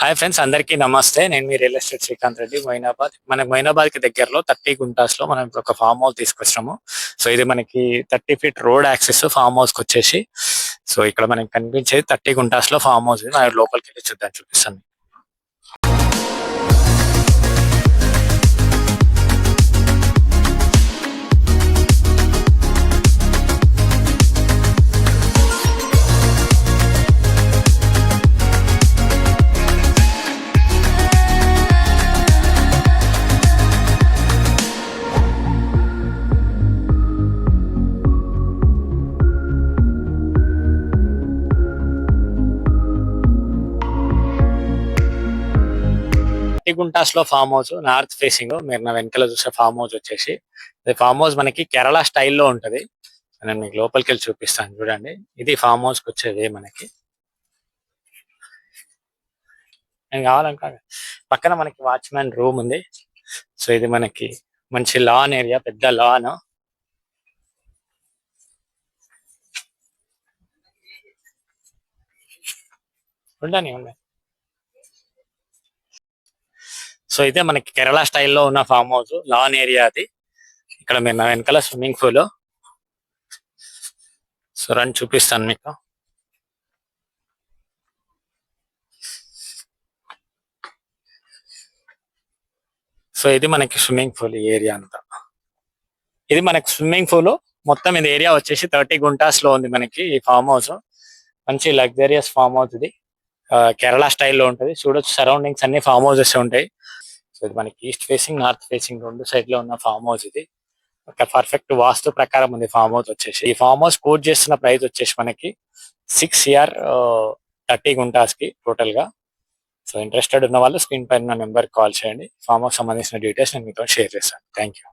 Hi friends, అందరికీ నమస్తే. నేను మీ రియల్ ఎస్టేట్ శ్రీకాంత్ రెడ్డి, మొయినాబాద్. మనకి మొయినాబాద్ కి దగ్గరలో 30 గుంటాస్ లో మనం ఇప్పుడు ఒక ఫామ్ హౌస్ తీసుకొచ్చినాము. సో ఇది మనకి 30 feet road access farm house కి వచ్చేసి. సో ఇక్కడ మనకి కనిపించేది 30 గుంటాస్ లో ఫామ్ హౌస్. మనం లోపలికి వెళ్ళి చూపిస్తాను. గుంటాస్ లో ఫామ్ హౌస్ నార్త్ ఫేసింగ్. మీరు నా వెనకాల చూసే ఫామ్ హౌస్ వచ్చేసి ఫామ్ హౌస్ మనకి కేరళ స్టైల్లో ఉంటది. నేను మీకు లోపలికి వెళ్ళి చూపిస్తాను, చూడండి. ఇది ఫామ్ హౌస్ కి వచ్చేది మనకి. నేను కావాలనుకో పక్కన మనకి వాచ్మెన్ రూమ్ ఉంది. సో ఇది మనకి మంచి లాన్ ఏరియా, పెద్ద లాన్. ఉండని ఉండండి. సో ఇదే మనకి కేరళ స్టైల్లో ఉన్న ఫామ్ హౌస్, లాన్ ఏరియా అది. ఇక్కడ మీరు నా వెనకాల స్విమ్మింగ్ పూల్. సో రండి చూపిస్తాను మీకు. సో ఇది మనకి స్విమ్మింగ్ పూల్ ఏరియా అంతా. ఇది మనకి స్విమ్మింగ్ పూల్ మొత్తం. ఇది ఏరియా వచ్చేసి 30 గుంటాస్ లో ఉంది మనకి ఈ ఫామ్ హౌస్. మంచి లగ్జరియస్ ఫామ్ హౌస్ ఇది. కేరళ స్టైల్లో ఉంటుంది. చూడొచ్చు, సరౌండింగ్స్ అన్ని ఫామ్ హౌసెస్ ఉంటాయి. సో ఇది మనకి ఈస్ట్ ఫేసింగ్, నార్త్ ఫేసింగ్ రెండు సైడ్ లో ఉన్న ఫామ్ హౌస్ ఇది. ఒక పర్ఫెక్ట్ వాస్తు ప్రకారం ఉంది ఫామ్ హౌస్ వచ్చేసి. ఈ ఫామ్ హౌస్ కోట్ చేస్తున్న ప్రైస్ వచ్చేసి మనకి 6 CR 30 గుంటాస్ కి టోటల్ గా. సో ఇంట్రెస్టెడ్ ఉన్న వాళ్ళు స్క్రీన్ పైన నెంబర్ కాల్ చేయండి. ఫామ్ హౌస్ సంబంధించిన డీటెయిల్స్ నేను మీతో షేర్ చేస్తాను. Thank you.